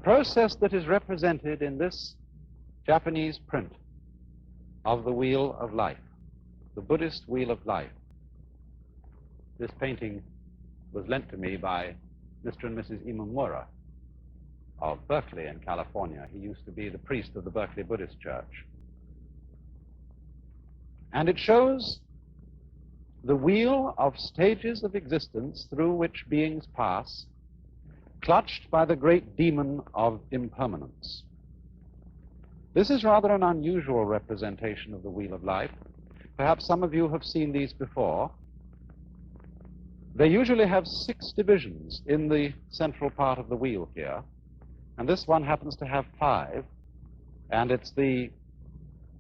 process that is represented in this Japanese print of the Wheel of Life, the Buddhist Wheel of Life. This painting was lent to me by Mr. and Mrs. Imamura of Berkeley in California. He used to be the priest of the Berkeley Buddhist Church. And it shows the wheel of stages of existence through which beings pass, clutched by the great demon of impermanence. This is rather an unusual representation of the Wheel of Life. Perhaps some of you have seen these before. They usually have 6 divisions in the central part of the wheel here, and this one happens to have 5, and it's the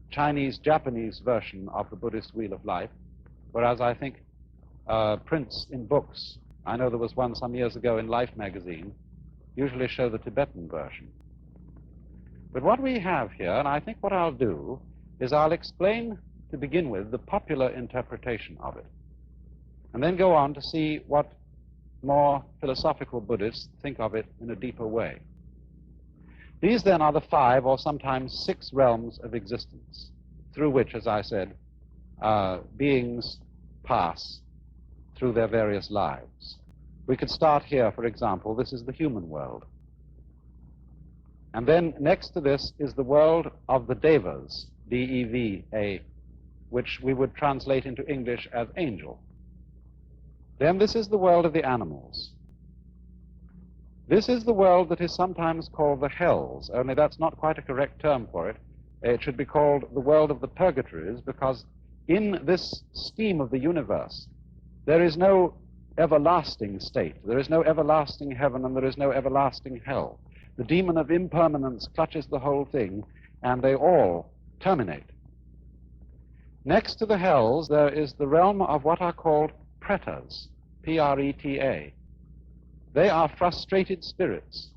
Chinese-Japanese version of the Buddhist Wheel of Life, whereas I think prints in books, I know there was one some years ago in Life magazine, usually show the Tibetan version. But what we have here, and I think what I'll do, is I'll explain, to begin with, the popular interpretation of it, and then go on to see what more philosophical Buddhists think of it in a deeper way. These then are the 5 or sometimes 6 realms of existence through which, as I said, beings pass through their various lives. We could start here, for example. This is the human world. And then next to this is the world of the devas, D-E-V-A, which we would translate into English as angel. Then this is the world of the animals. This is the world that is sometimes called the hells, only that's not quite a correct term for it. It should be called the world of the purgatories, because in this scheme of the universe, there is no everlasting state. There is no everlasting heaven, and there is no everlasting hell. The demon of impermanence clutches the whole thing, and they all terminate. Next to the hells, there is the realm of what are called pretas, P-R-E-T-A. They are frustrated spirits,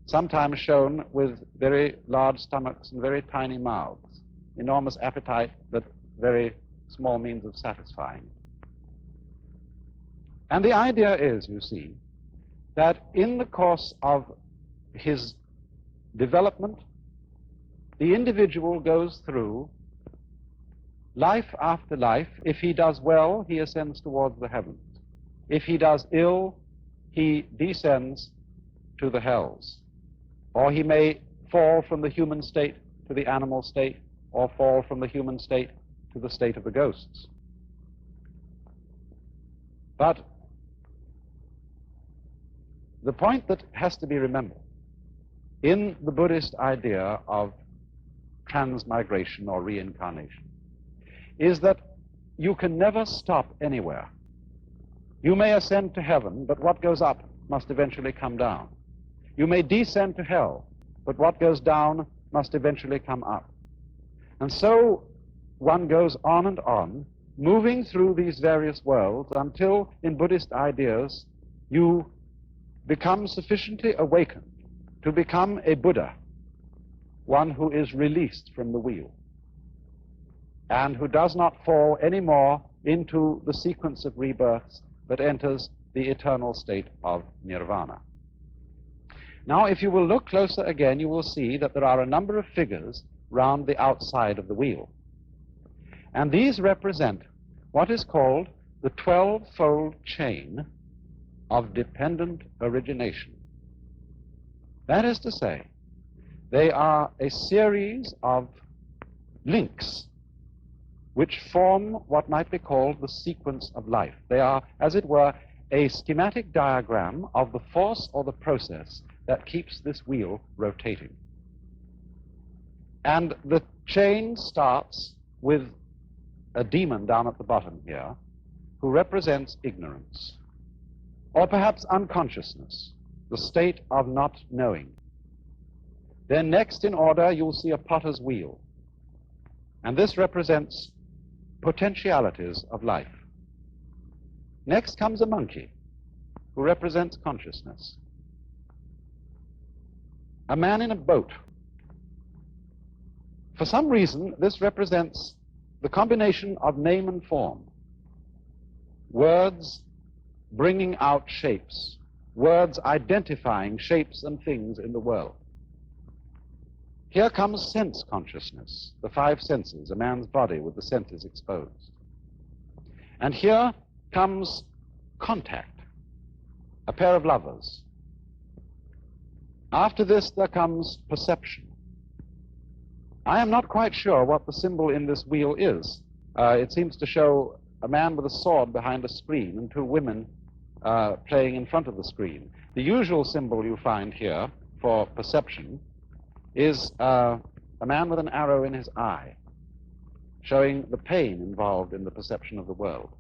sometimes shown with very large stomachs and very tiny mouths, enormous appetite, but very small means of satisfying. And the idea is, you see, that in the course of his development, the individual goes through life after life. If he does well, he ascends towards the heavens. If he does ill, he descends to the hells. Or he may fall from the human state to the animal state, or fall from the human state to the state of the ghosts. But the point that has to be remembered in the Buddhist idea of transmigration or reincarnation is that you can never stop anywhere. You may ascend to heaven, but what goes up must eventually come down. You may descend to hell, but what goes down must eventually come up. And so one goes on, moving through these various worlds until, in Buddhist ideas, you become sufficiently awakened to become a Buddha, one who is released from the wheel, and who does not fall anymore into the sequence of rebirths, but enters the eternal state of nirvana. Now, if you will look closer again, you will see that there are a number of figures round the outside of the wheel. And these represent what is called the 12-fold chain of dependent origination. That is to say, they are a series of links which form what might be called the sequence of life. They are, as it were, a schematic diagram of the force or the process that keeps this wheel rotating. And the chain starts with a demon down at the bottom here who represents ignorance, or perhaps unconsciousness, the state of not knowing. Then next in order, you'll see a potter's wheel, and this represents potentialities of life. Next comes a monkey, who represents consciousness. A man in a boat. For some reason, this represents the combination of name and form, words bringing out shapes, words identifying shapes and things in the world. Here comes sense consciousness, the five senses, a man's body with the senses exposed. And here comes contact, a pair of lovers. After this, there comes perception. I am not quite sure what the symbol in this wheel is. It seems to show a man with a sword behind a screen and two women playing in front of the screen. The usual symbol you find here for perception is a man with an arrow in his eye, showing the pain involved in the perception of the world.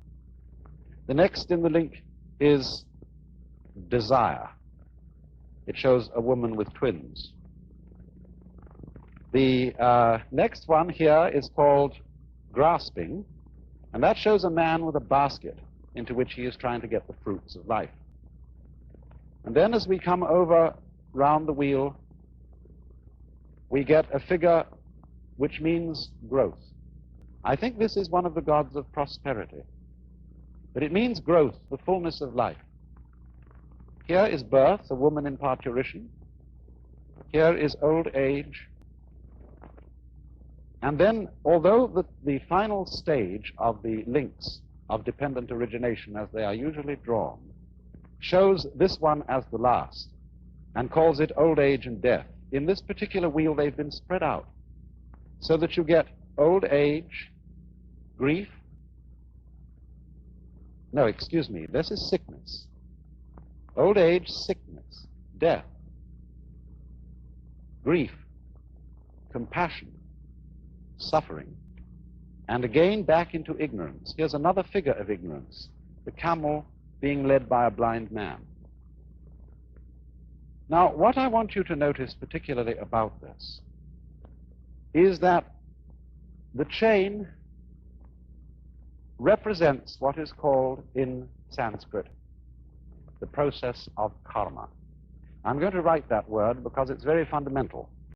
The next in the link is desire. It shows a woman with twins. The next one here is called grasping, and that shows a man with a basket into which he is trying to get the fruits of life. And then as we come over round the wheel, we get a figure which means growth. I think this is one of the gods of prosperity, but it means growth, the fullness of life. Here is birth, a woman in parturition. Here is old age. And then, although the final stage of the links of dependent origination, as they are usually drawn, shows this one as the last and calls it old age and death, in this particular wheel they've been spread out so that you get old age, grief. No, excuse me, this is sickness. Old age, sickness, death, grief, compassion, suffering, and again back into ignorance. Here's another figure of ignorance, the camel being led by a blind man. Now, what I want you to notice particularly about this is that the chain represents what is called in Sanskrit the process of karma. I'm going to write that word because it's very fundamental.